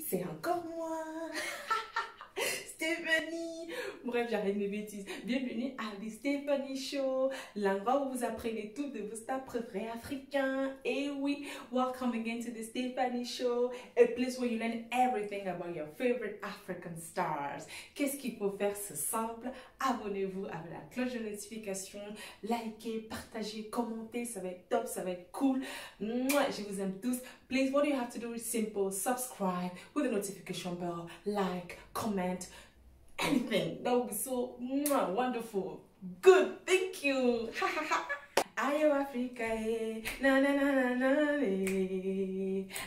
c'est encore moi, Stéphanie. Bref, j'arrête mes bêtises. Bienvenue à The Stephanie Show, l'endroit où vous apprenez tout de vos stars préférés africains. Et oui, welcome again to The Stephanie Show, a place where you learn everything about your favorite African stars. Qu'est-ce qu'il faut faire? C'est simple. Abonnez-vous avec la cloche de notification, likez, partagez, commentez, ça va être top, ça va être cool. Moi, je vous aime tous. Please, what you have to do is simple. Subscribe with the notification bell, like, comment, anything. That would be so wonderful. Good, thank you. Ayo Africa, na na na na na,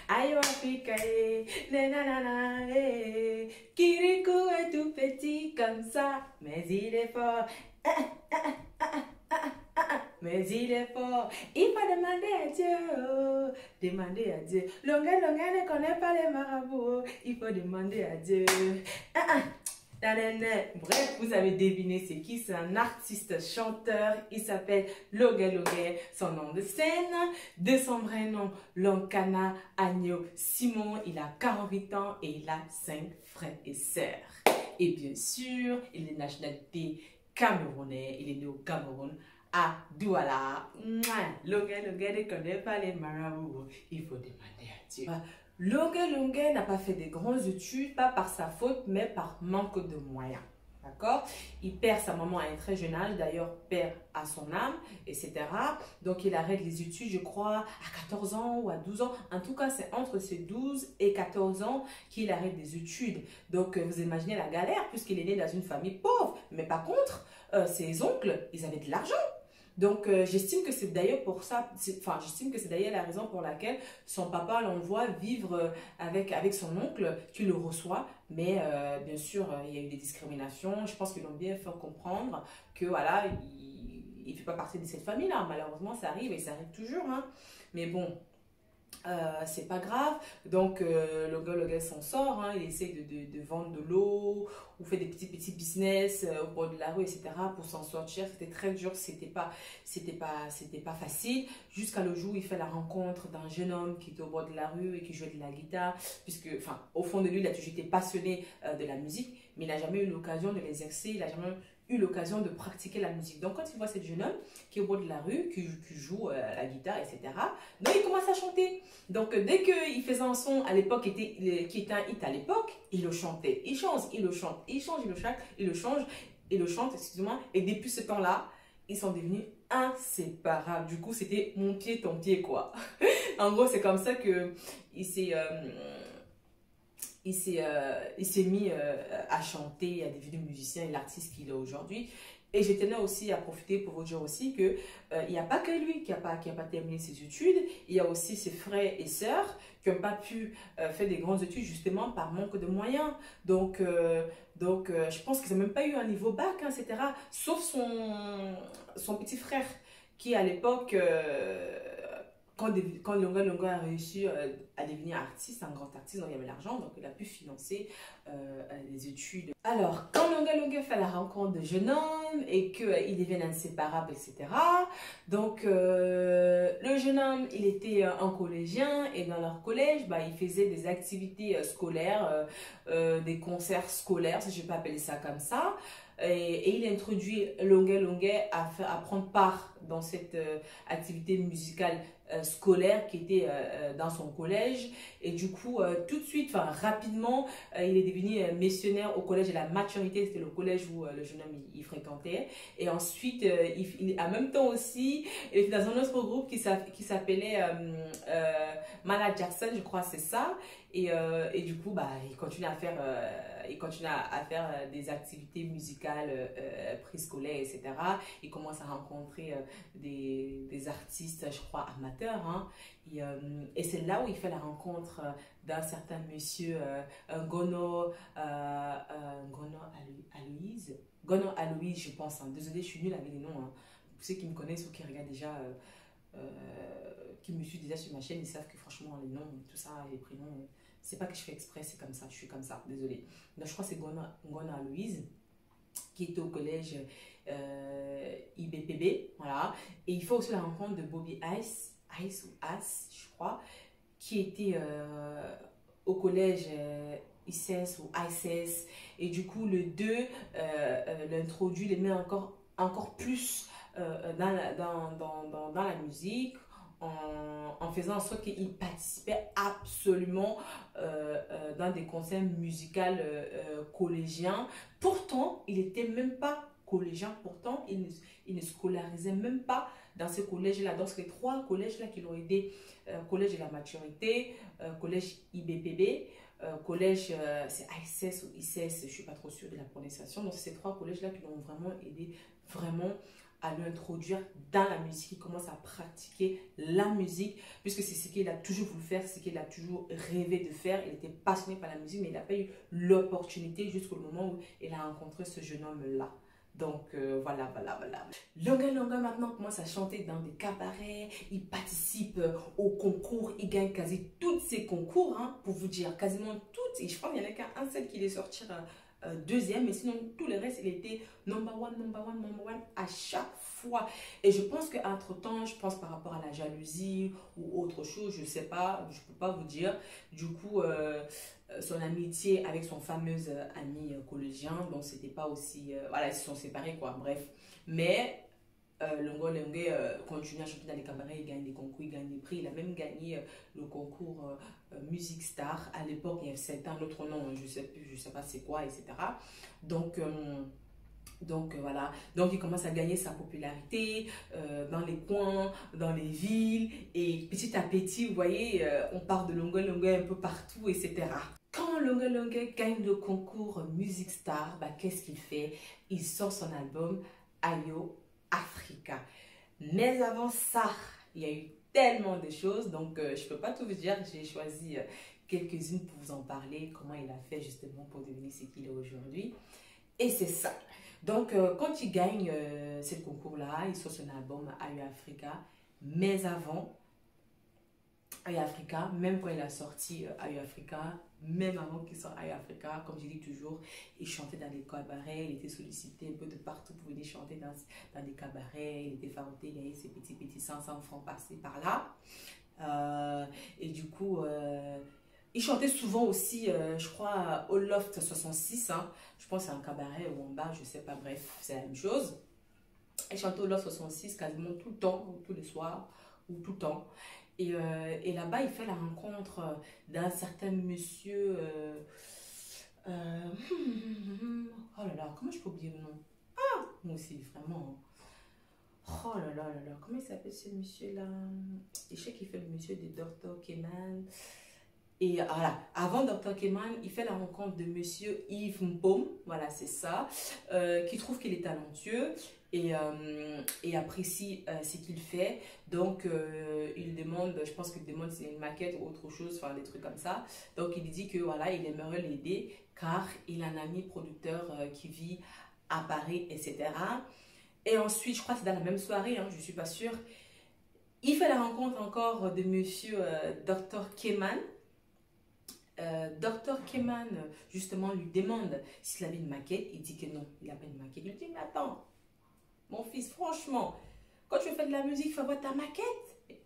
Ayo Africa, na na na na, Kirikou est tout petit comme ça, mais il est fort. Mais il est fort. Il faut demander à Dieu. Demander à Dieu. Longa ne connaît pas les marabouts. Il faut demander à Dieu. Bref, vous avez deviné c'est qui? C'est un artiste chanteur. Il s'appelle Loge Loge. Son nom de scène, de son vrai nom, Lankana Agnew Simon. Il a 48 ans et il a 5 frères et sœurs. Et bien sûr, il est de nationalité camerounais. Il est né au Cameroun, à Douala. Loge Loge ne connaît pas les marabouts. Il faut demander à Dieu. Loge Loge n'a pas fait des grandes études, pas par sa faute, mais par manque de moyens. D'accord? Il perd sa maman à un très jeune âge, d'ailleurs perd à son âme, etc. Donc il arrête les études, je crois, à 14 ans ou à 12 ans. En tout cas, c'est entre ses 12 et 14 ans qu'il arrête des études. Donc vous imaginez la galère, puisqu'il est né dans une famille pauvre. Mais par contre, ses oncles, ils avaient de l'argent. Donc, j'estime que c'est d'ailleurs pour ça, j'estime que c'est d'ailleurs la raison pour laquelle son papa l'envoie vivre avec son oncle qui le reçoit. Mais bien sûr, il y a eu des discriminations. Je pense qu'ils l'ont bien fait comprendre que voilà, il ne fait pas partie de cette famille-là. Malheureusement, ça arrive et ça arrive toujours. Hein. Mais bon, c'est pas grave. Donc Loge s'en sort, hein. Il essaie de vendre de l'eau ou fait des petits business au bord de la rue, etc. pour s'en sortir. C'était très dur, c'était pas facile, jusqu'à le jour où il fait la rencontre d'un jeune homme qui était au bord de la rue et qui jouait de la guitare, puisque au fond de lui il a toujours été passionné de la musique, mais il n'a jamais eu l'occasion de l'exercer, il n'a jamais eu l'occasion de pratiquer la musique. Donc quand il voit ce jeune homme qui est au bord de la rue, qui joue la guitare, etc., donc il commence à chanter. Donc dès qu'il faisait un son à l'époque qui était un hit à l'époque, il le chantait. Il change, il le chante, il change, il le chante, il le chante, excusez-moi. Et depuis ce temps-là, ils sont devenus inséparables. Du coup, c'était mon pied, ton pied, quoi. En gros, c'est comme ça que il s'est mis à chanter, à devenir musicien et l'artiste qu'il est aujourd'hui. Et je tenais aussi à profiter pour vous dire aussi que il n'y a pas que lui qui n'a pas terminé ses études, il y a aussi ses frères et sœurs qui n'ont pas pu faire des grandes études justement par manque de moyens. Donc je pense qu'ils n'ont même pas eu un niveau bac, hein, etc. Sauf son petit frère qui à l'époque... Quand Loge a réussi à devenir artiste, un grand artiste, donc il y avait l'argent, donc il a pu financer les études. Alors, quand Loge fait la rencontre de jeune homme et qu'ils deviennent inséparables, etc. Donc, le jeune homme, il était un collégien et dans leur collège, il faisait des activités scolaires, des concerts scolaires, si je peux appeler ça comme ça. Et il introduit Loge à prendre part dans cette activité musicale scolaire qui était dans son collège. Et du coup, tout de suite, rapidement, il est devenu missionnaire au collège de la maturité. C'était le collège où le jeune homme il fréquentait. Et ensuite, en même temps aussi, il était dans un autre groupe qui s'appelait Mala Jackson, je crois, c'est ça. Et du coup, il continue à faire... des activités musicales préscolaires, etc. Il commence à rencontrer des artistes, je crois, amateurs. Hein. Et c'est là où il fait la rencontre d'un certain monsieur Gono Aloïse, je pense. Hein. Désolée, je suis nulle avec les noms. Hein. Pour ceux qui me connaissent ou qui regardent déjà, qui me suivent déjà sur ma chaîne, ils savent que franchement, les noms, tout ça, les prénoms... C'est pas que je fais exprès, c'est comme ça, je suis comme ça, désolée. Donc je crois que c'est Gono Aloïse qui était au collège IBPB, voilà. Et il fait aussi la rencontre de Bobby Ice ou As, je crois, qui était au collège ICS ou ICS. Et du coup, le 2 l'introduit, les met encore plus dans la musique, en faisant en sorte qu'il participait absolument dans des concerts musicaux collégiens. Pourtant, il n'était même pas collégien, pourtant, il ne scolarisait même pas dans ce collège-là. Donc, c'est les 3 collèges-là qui l'ont aidé. Collège de la maturité, collège IBPB, collège, c'est ICS ou ICS, je ne suis pas trop sûre de la prononciation. Donc, c'est ces 3 collèges-là qui l'ont vraiment aidé, vraiment à l'introduire dans la musique. Il commence à pratiquer la musique, puisque c'est ce qu'il a toujours voulu faire, c'est ce qu'il a toujours rêvé de faire. Il était passionné par la musique, mais il n'a pas eu l'opportunité jusqu'au moment où il a rencontré ce jeune homme-là. Donc, voilà. Longa Longa maintenant commence à chanter dans des cabarets, il participe aux concours, il gagne quasi tous ses concours, hein, pour vous dire, quasiment toutes. Et je pense qu'il n'y en a qu'un seul qui est sorti deuxième, mais sinon, tout le reste, il était number one à chaque fois. Et je pense qu'entre-temps, je pense par rapport à la jalousie ou autre chose, je ne sais pas, je ne peux pas vous dire. Du coup, son amitié avec son fameux ami collégien, donc c'était pas aussi... voilà, ils se sont séparés, quoi, bref. Mais Longa Longa continue à chanter dans les cabarets, il gagne des concours, il gagne des prix. Il a même gagné le concours Music Star. À l'époque, il y avait un autre nom, je sais pas c'est quoi, etc. Donc voilà, donc il commence à gagner sa popularité dans les coins, dans les villes, et petit à petit, vous voyez, on part de Longa Longa un peu partout, etc. Quand Longa Longa gagne le concours Music Star, bah, qu'est-ce qu'il fait? Il sort son album Ayo Africa. Mais avant ça, il y a eu tellement de choses, donc je ne peux pas tout vous dire, j'ai choisi quelques-unes pour vous en parler, comment il a fait justement pour devenir ce qu'il est aujourd'hui. Et c'est ça. Donc, quand il gagne ce concours-là, il sort son album Ayo Africa. Mais avant Ayo Africa, même quand il a sorti Ayo Africa, même avant qu'il sorte Ayo Africa, comme je dis toujours, il chantait dans les cabarets, il était sollicité un peu de partout pour venir chanter dans des cabarets, il était farouté, il gagnait ses petits 500 francs passés par là. Et du coup... il chantait souvent aussi, je crois, au Loft 66, hein. Je pense que c'est un cabaret ou en bas, je sais pas, bref, c'est la même chose. Il chantait au Loft 66 quasiment tout le temps, tous les soirs, ou tout le temps. Et là-bas, il fait la rencontre d'un certain monsieur... oh là là, comment je peux oublier le nom? Ah, moi aussi, vraiment. Oh là là là là, comment il s'appelle ce monsieur-là? Je sais qu'il fait le monsieur de Dr. Keman. Et voilà, avant Dr. Keman, il fait la rencontre de monsieur Yves Mpom, voilà, c'est ça, qui trouve qu'il est talentueux et apprécie ce qu'il fait. Donc, il demande, je pense qu'il demande si c'est une maquette ou autre chose, enfin des trucs comme ça. Donc, il dit que voilà, il aimerait l'aider car il a un ami producteur qui vit à Paris, etc. Et ensuite, je crois que c'est dans la même soirée, hein, je ne suis pas sûre, il fait la rencontre encore de monsieur Dr. Keman. Dr. Keman, justement, lui demande s'il avait une maquette. Il dit que non, il n'a pas une maquette. Il lui dit, mais attends, mon fils, franchement, quand tu fais de la musique, il faut avoir ta maquette.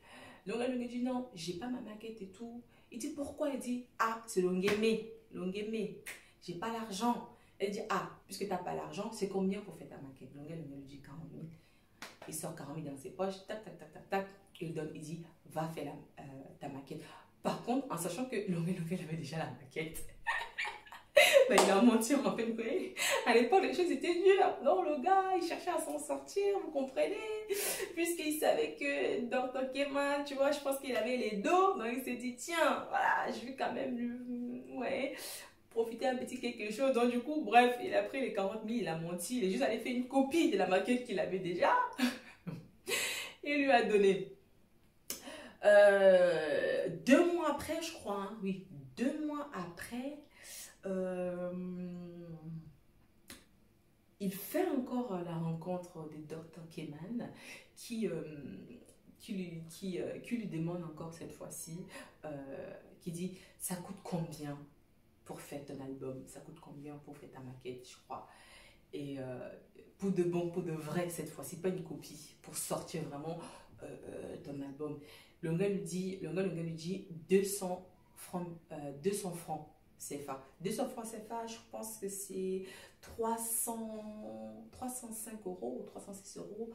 Longa Longa dit, non, j'ai pas ma maquette et tout. Il dit, pourquoi? Il dit, ah, c'est Longeme, j'ai pas l'argent. Elle dit, ah, puisque tu n'as pas l'argent, c'est combien pour faire ta maquette? Longa Longa lui dit 40 000. Il sort 40 000 dans ses poches, tac, tac, tac, tac, tac. Il donne, il dit, va faire ta maquette. Par contre, en sachant que Longa Longa avait déjà la maquette, ben, il a menti en fait. À l'époque, les choses étaient dures. Non, le gars, il cherchait à s'en sortir, vous comprenez? Puisqu'il savait que Dr. Keman, tu vois, je pense qu'il avait les dos. Donc, il s'est dit, tiens, voilà, je vais quand même ouais, profiter un petit quelque chose. Donc, du coup, bref, il a pris les 40 000, il a menti. Il est juste allé faire une copie de la maquette qu'il avait déjà. Il lui a donné. 2 mois après, je crois, hein, oui, 2 mois après, il fait encore la rencontre de Dr. Keman qui lui demande encore cette fois-ci, qui dit, ça coûte combien pour faire ton album? Ça coûte combien pour faire ta maquette, je crois? Et pour de bon, pour de vrai cette fois-ci, pas une copie, pour sortir vraiment ton album. Longa lui dit 200 200 francs CFA. 200 francs CFA, je pense que c'est 305 euros ou 306 euros,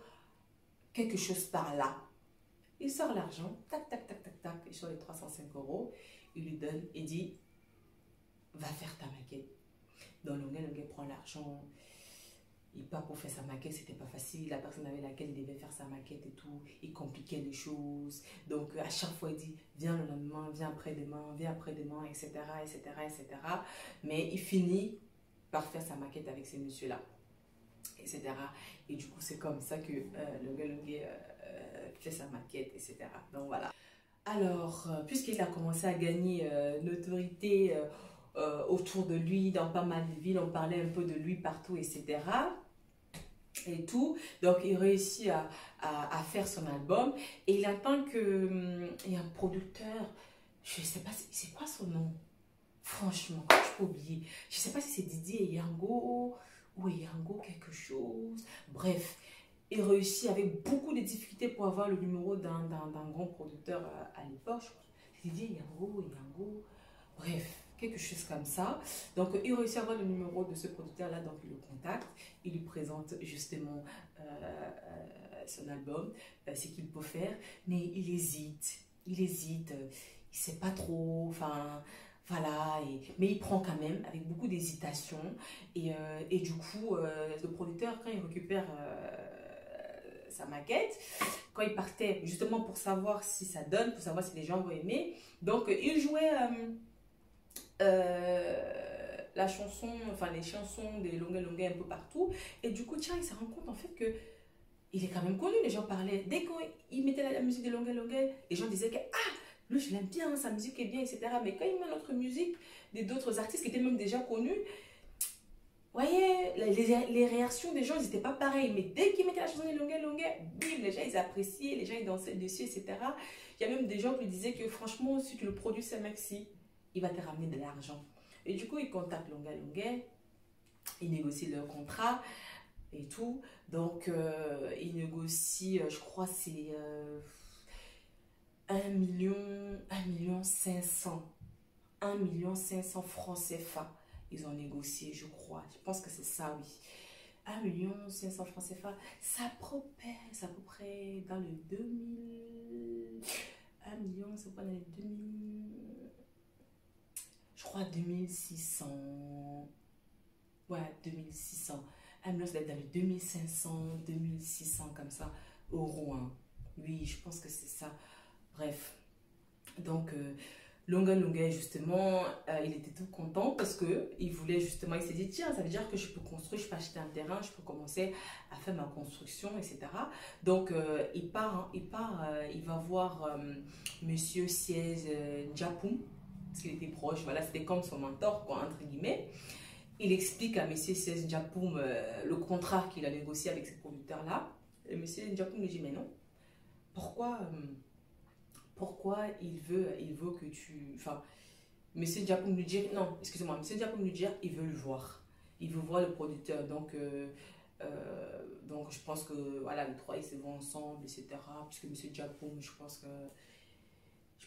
quelque chose par là. Il sort l'argent, tac, tac, tac, tac, tac, il sort les 305 euros, il lui donne et dit, va faire ta maquette. Donc Longuet prend l'argent, il part pour faire sa maquette, c'était pas facile, la personne avec laquelle il devait faire sa maquette et tout, il compliquait les choses, donc à chaque fois il dit, viens le lendemain, viens après-demain, etc., etc., etc. Mais il finit par faire sa maquette avec ces messieurs-là, etc. Et du coup, c'est comme ça que Longuet fait sa maquette, etc. Donc voilà. Alors, puisqu'il a commencé à gagner notoriété autour de lui, dans pas mal de villes, on parlait un peu de lui partout, etc. Et tout, donc il réussit à faire son album et il attend que il y a un producteur, je sais pas, c'est quoi son nom? Franchement, je peux oublier. Je sais pas si c'est Didier Yango ou Yango quelque chose. Bref, il réussit avec beaucoup de difficultés pour avoir le numéro d'un grand producteur à l'époque. Didier Yango. Bref, quelque chose comme ça. Donc, il réussit à avoir le numéro de ce producteur-là, donc il le contacte. Il lui présente justement son album, ce qu'il peut faire. Mais il hésite, il sait pas trop, enfin... Voilà, mais il prend quand même avec beaucoup d'hésitation et du coup, le producteur, quand il récupère sa maquette, quand il partait justement pour savoir si ça donne, pour savoir si les gens vont aimer, donc il jouait la chanson, enfin les chansons des Longuet un peu partout et du coup, tiens, il se rend compte en fait que il est quand même connu, les gens parlaient, dès qu'il mettait la musique de Longuet, les gens disaient que ah, lui, je l'aime bien, sa musique est bien, etc. Mais quand il met notre musique, d'autres artistes qui étaient même déjà connus, vous voyez, les réactions des gens, ils n'étaient pas pareilles. Mais dès qu'ils mettaient la chanson de Longuet, bim, les gens, ils appréciaient, les gens, ils dansaient dessus, etc. Il y a même des gens qui lui disaient que franchement, si tu le produis, ce mec-ci, il va te ramener de l'argent. Et du coup, ils contactent Longuet, ils négocient leur contrat et tout. Donc, ils négocient, je crois, c'est... 1 500 000 francs CFA. Ils ont négocié, je crois. Je pense que c'est ça, oui. 1 500 000 francs CFA. C'est à peu près dans le 2000. 1 million, c'est pas dans les 2000. Je crois 2600. Ouais, 2600. 1 million, c'est dans les 2500, 2600, comme ça, euros. Hein. Oui, je pense que c'est ça. Bref, donc Longuet justement, il était tout content parce que il voulait justement, il s'est dit tiens, ça veut dire que je peux construire, je peux acheter un terrain, je peux commencer à faire ma construction, etc. Donc il va voir Monsieur Siez Ndiapoum, parce qu'il était proche, voilà, c'était comme son mentor, quoi, entre guillemets. Il explique à Monsieur Siez Ndiapoum le contrat qu'il a négocié avec ces producteurs-là. Et Monsieur Ndiapoum lui dit mais non, pourquoi il veut que tu... Enfin, Monsieur Ndiapoum lui dit... Non, excusez-moi, Monsieur Ndiapoum lui dit, il veut le voir. Il veut voir le producteur. Donc je pense que, voilà, les trois, ils se vont ensemble, etc. Puisque Monsieur Ndiapoum, je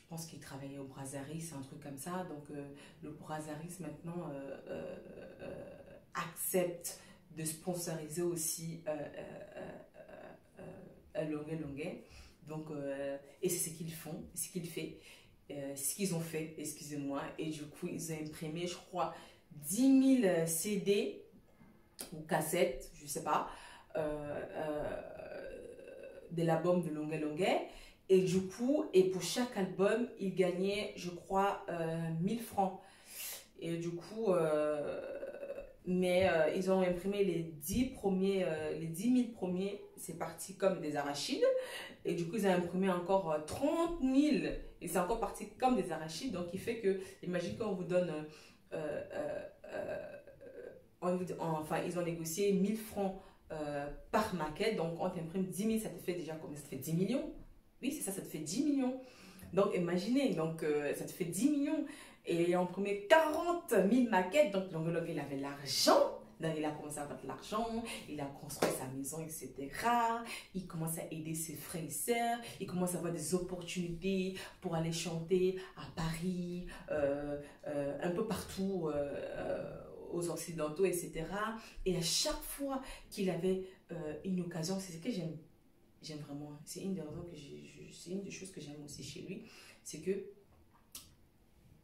pense qu'il travaillait au Brasserie, c'est un truc comme ça. Donc, le Brasserie, maintenant, accepte de sponsoriser aussi Longuet. Donc, et c'est ce qu'ils font, ce qu'ils font, ce qu'ils ont fait, excusez-moi. Et du coup, ils ont imprimé, je crois, 10 000 CD ou cassettes, je ne sais pas, de l'album de Longuet. Et du coup, et pour chaque album, ils gagnaient, je crois, 1000 francs. Et du coup, ils ont imprimé les 10 000 premiers, c'est parti comme des arachides. Et du coup, ils ont imprimé encore 30 000 et c'est encore parti comme des arachides. Donc, il fait que, imagine qu'on vous donne, enfin, ils ont négocié 1000 francs par maquette. Donc, on t'imprime 10 000, ça te fait déjà combien? Ça te fait 10 millions. Oui, c'est ça, ça te fait 10 millions. Donc, imaginez, donc, ça te fait 10 millions. Et on imprimé 40 000 maquettes. Donc, Longuet, il avait l'argent. Donc, il a commencé à faire de l'argent, il a construit sa maison, etc. Il commence à aider ses frères et sœurs, il commence à avoir des opportunités pour aller chanter à Paris, un peu partout aux Occidentaux, etc. Et à chaque fois qu'il avait une occasion, c'est ce que j'aime vraiment. C'est une des raisons que c'est une des choses que j'aime aussi chez lui, c'est que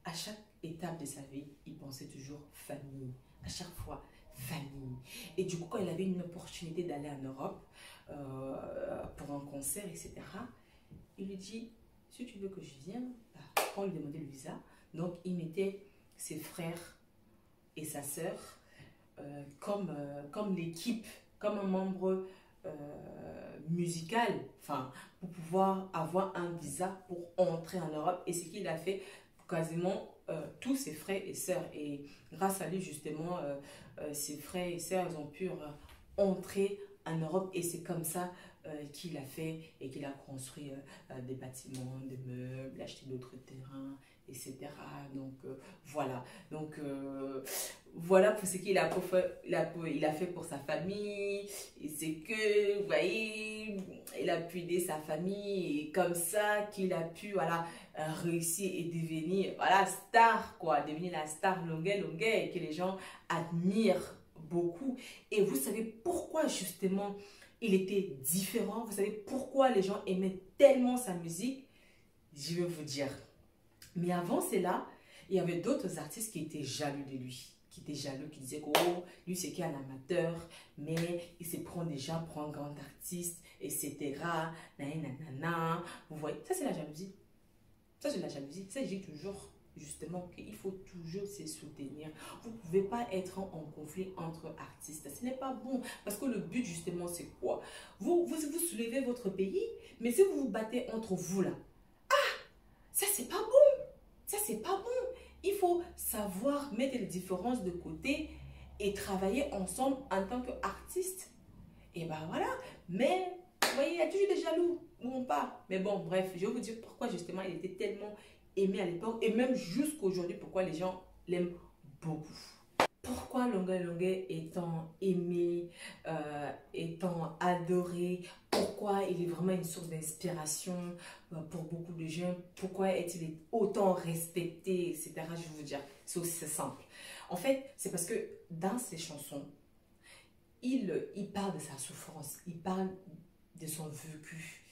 à chaque étape de sa vie, il pensait toujours famille. À chaque fois, famille. Et du coup, quand il avait une opportunité d'aller en Europe pour un concert, etc., il lui dit, si tu veux que je vienne, bah, quand il demandait le visa, donc il mettait ses frères et sa sœur comme l'équipe, comme un membre musical, enfin, pour pouvoir avoir un visa pour entrer en Europe. Et ce qu'il a fait quasiment tous ses frères et sœurs. Et grâce à lui, justement, ses frères et sœurs ils ont pu entrer en Europe. Et c'est comme ça qu'il a fait et qu'il a construit des bâtiments, des meubles, acheté d'autres terrains, etc. Donc voilà. Donc voilà pour ce qu'il a fait, il a fait pour sa famille. Et c'est que, vous voyez, il a pu aider sa famille et comme ça qu'il a pu, voilà, réussir et devenir, voilà, star, quoi, devenir la star Longuet et que les gens admirent beaucoup. Et vous savez pourquoi justement il était différent? Vous savez pourquoi les gens aimaient tellement sa musique? Je vais vous dire. Mais avant cela, il y avait d'autres artistes qui étaient jaloux de lui. Qui étaient jaloux, qui disaient que oh, lui c'est qu'un amateur, mais il se prend déjà pour un grand artiste, etc. Nanana. Vous voyez, ça c'est la jalousie. Ça c'est la jalousie. Ça je dis toujours justement qu'il faut toujours se soutenir. Vous ne pouvez pas être en conflit entre artistes. Ce n'est pas bon. Parce que le but justement c'est quoi? Vous soulevez votre pays, mais si vous vous battez entre vous là, ça c'est pas bon. Ça c'est pas bon. Il faut savoir mettre les différences de côté et travailler ensemble en tant qu'artiste. Et ben voilà. Mais, vous voyez, il y a toujours des jaloux. Ou pas. Mais bon, bref, je vais vous dire pourquoi justement il était tellement aimé à l'époque. Et même jusqu'aujourd'hui, pourquoi les gens l'aiment beaucoup. Pourquoi Longuet étant aimé, étant adoré, pourquoi il est vraiment une source d'inspiration pour beaucoup de gens, pourquoi est-il autant respecté, etc. Je vais vous dire, c'est aussi simple. En fait, c'est parce que dans ses chansons, il parle de sa souffrance, il parle de son vécu,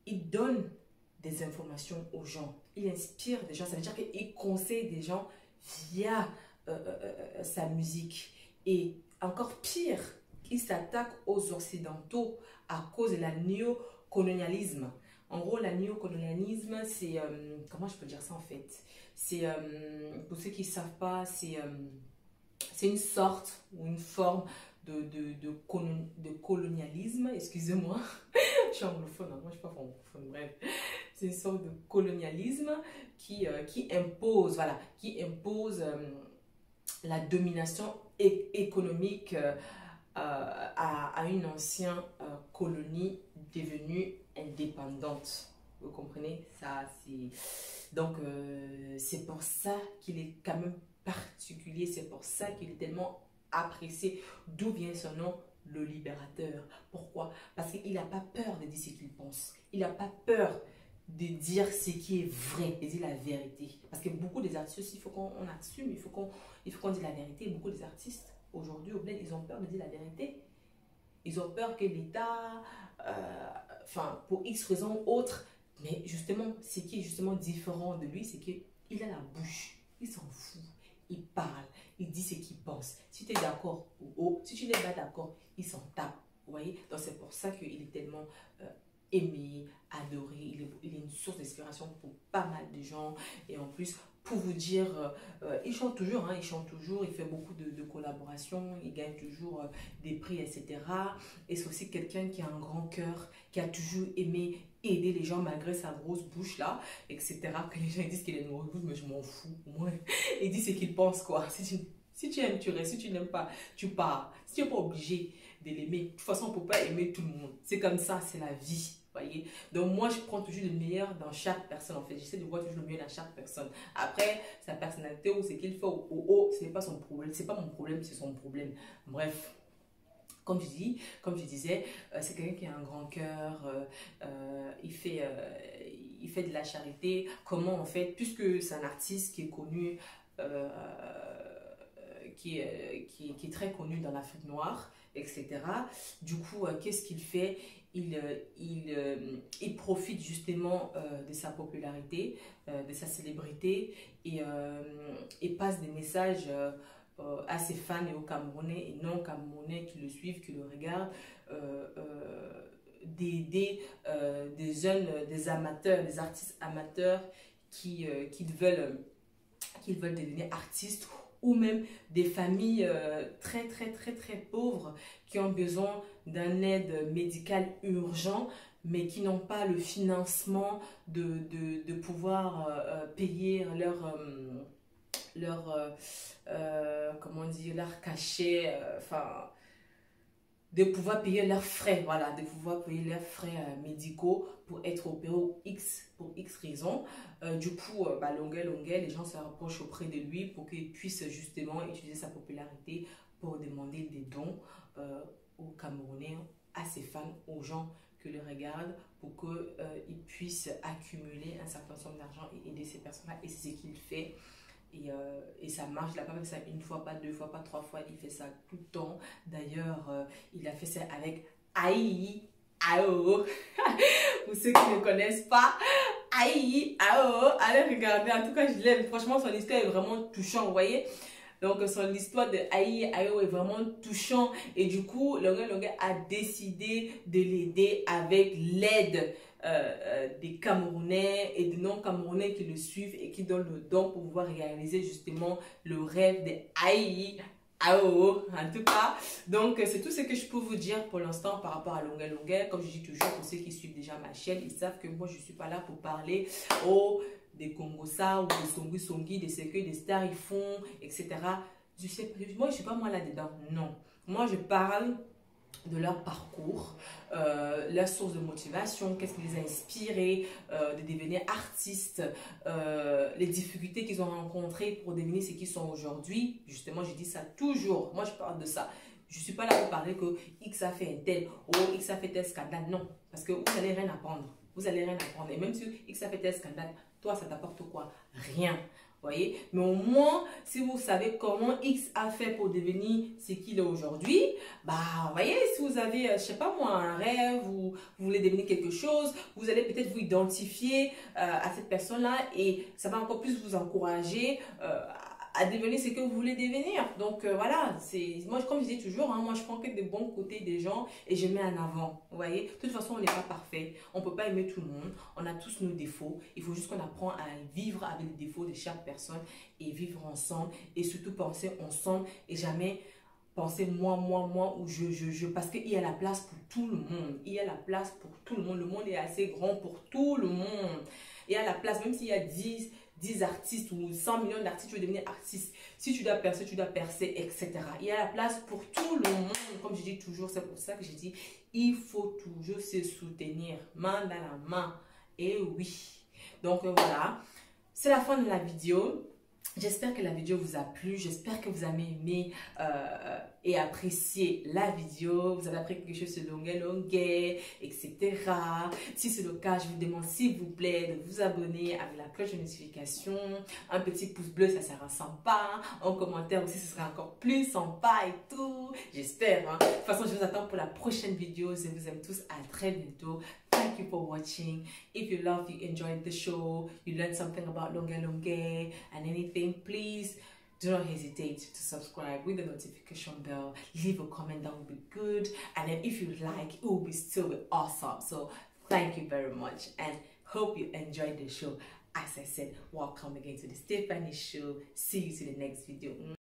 il donne des informations aux gens, il inspire des gens, ça veut dire qu'il conseille des gens via sa musique. Et encore pire, il s'attaque aux Occidentaux à cause de la néocolonialisme. En gros, la néocolonialisme, c'est... comment je peux dire ça en fait? C'est, pour ceux qui ne savent pas, c'est une sorte ou une forme de colonialisme. Excusez-moi, je suis anglophone, hein, moi je ne suis pas francophone, bref. C'est une sorte de colonialisme qui impose, voilà, qui impose la domination économique à une ancienne colonie devenue indépendante. Vous comprenez? Ça, c'est... Donc, c'est pour ça qu'il est quand même particulier. C'est pour ça qu'il est tellement apprécié. D'où vient son nom, le libérateur. Pourquoi? Parce qu'il n'a pas peur de dire ce qu'il pense. Il n'a pas peur de dire ce qui est vrai, de dire la vérité. Parce que beaucoup des artistes, il faut qu'on assume, il faut qu'on dise la vérité. Beaucoup des artistes, aujourd'hui, au bled, ils ont peur de dire la vérité. Ils ont peur que l'État, enfin, pour X raisons ou autres, mais justement, ce qui est justement différent de lui, c'est qu'il a la bouche, il s'en fout, il parle, il dit ce qu'il pense. Si tu es d'accord ou oh, si tu n'es pas d'accord, il s'en tape. Vous voyez? Donc c'est pour ça qu'il est tellement aimé, adoré, il est une source d'inspiration pour pas mal de gens. Et en plus, pour vous dire, il chante toujours, hein, il fait beaucoup de collaborations, il gagne toujours des prix, etc. Et c'est aussi quelqu'un qui a un grand cœur, qui a toujours aimé aider les gens malgré sa grosse bouche là, etc. Que les gens disent qu'il est une grosse bouche, mais je m'en fous. Moi, il dit ce qu'il pense, quoi. Si tu aimes, tu restes. Si tu n'aimes pas, tu pars. Si tu n'es pas obligé de l'aimer, de toute façon, on ne peut pas aimer tout le monde. C'est comme ça, c'est la vie. Vous voyez. Donc moi, je prends toujours le meilleur dans chaque personne, en fait. J'essaie de voir toujours le meilleur dans chaque personne. Après, sa personnalité ou ce qu'il fait ce n'est pas son problème. C'est pas mon problème, c'est son problème. Bref. Comme je disais, c'est quelqu'un qui a un grand cœur, il fait de la charité. Comment en fait, puisque c'est un artiste qui est connu, qui est très connu dans l'Afrique noire, etc. Du coup, qu'est-ce qu'il fait? Il profite justement de sa popularité, de sa célébrité et passe des messages à ses fans et aux Camerounais et non Camerounais qui le suivent, qui le regardent, d'aider des jeunes, des amateurs, des artistes amateurs qui veulent devenir artistes, ou même des familles très pauvres qui ont besoin d'un aide médicale urgent mais qui n'ont pas le financement de pouvoir payer comment dire, leur cachet, enfin, de pouvoir payer leurs frais, voilà, de pouvoir payer leurs frais médicaux pour être opérés pour X raisons. Du coup, Longuet, les gens se rapprochent auprès de lui pour qu'il puisse justement utiliser sa popularité pour demander des dons aux Camerounais, à ses fans, aux gens qui le regardent, pour qu'ils puissent accumuler un certain nombre d'argent et aider ces personnes-là. Et c'est ce qu'il fait. Et ça marche. Il n'a pas fait ça une fois, pas deux fois, pas trois fois. Il fait ça tout le temps. D'ailleurs, il a fait ça avec Aïe Ao. Pour ceux qui ne connaissent pas, Aïe Ao, allez regarder. En tout cas, je l'aime. Franchement, son histoire est vraiment touchante, vous voyez. Donc, son histoire de Aïe Ao est vraiment touchant. Et du coup, Longuet a décidé de l'aider avec l'aide des Camerounais et des non-Camerounais qui le suivent et qui donnent le don pour pouvoir réaliser justement le rêve de Aïe Ao. En tout cas, donc c'est tout ce que je peux vous dire pour l'instant par rapport à Longuet. Comme je dis toujours, pour ceux qui suivent déjà ma chaîne, ils savent que moi je ne suis pas là pour parler des Congosa ou des Songi, des cercueils, des stars ils font, etc. Moi je ne suis pas moi là-dedans, non. Moi je parle de leur parcours, leur source de motivation, qu'est-ce qui les a inspirés de devenir artistes, les difficultés qu'ils ont rencontrées pour devenir ce qu'ils sont aujourd'hui. Justement, je dis ça toujours. Moi, je parle de ça. Je ne suis pas là pour parler que X a fait un tel ou X a fait tel scandale. Non, parce que vous n'allez rien apprendre. Vous n'allez rien apprendre. Et même si X a fait tel scandale, toi, ça t'apporte quoi? Rien. Voyez, mais au moins, si vous savez comment X a fait pour devenir ce qu'il est aujourd'hui, bah, vous voyez, si vous avez, je sais pas moi, un rêve ou vous voulez devenir quelque chose, vous allez peut-être vous identifier à cette personne-là et ça va encore plus vous encourager à devenir ce que vous voulez devenir. Donc voilà, moi comme je dis toujours, hein, moi je prends que des bons côtés des gens et je mets en avant. Vous voyez, de toute façon on n'est pas parfait, on peut pas aimer tout le monde, on a tous nos défauts. Il faut juste qu'on apprend à vivre avec les défauts de chaque personne et vivre ensemble et surtout penser ensemble et jamais penser moi ou je parce qu'il y a la place pour tout le monde. Il y a la place pour tout le monde. Le monde est assez grand pour tout le monde. Il y a la place, même s'il y a 10 artistes ou 100 millions d'artistes, tu veux devenir artiste. Si tu dois percer, etc. Il y a la place pour tout le monde. Comme je dis toujours, c'est pour ça que je dis, il faut toujours se soutenir, main dans la main. Et oui. Donc voilà, c'est la fin de la vidéo. J'espère que la vidéo vous a plu, j'espère que vous avez aimé et apprécié la vidéo. Vous avez appris quelque chose sur Longuet, etc. Si c'est le cas, je vous demande s'il vous plaît de vous abonner avec la cloche de notification. Un petit pouce bleu, ça sera sympa. En commentaire aussi, ce sera encore plus sympa et tout. J'espère. Hein. De toute façon, je vous attends pour la prochaine vidéo. Je vous aime tous. À très bientôt. Thank you for watching. If you enjoyed the show, you learned something about Longuet and anything, please do not hesitate to subscribe with the notification bell. Leave a comment, that would be good. And then if you like, it will still be awesome. So thank you very much and hope you enjoyed the show. As I said, welcome again to the Stephanie Show. See you to the next video.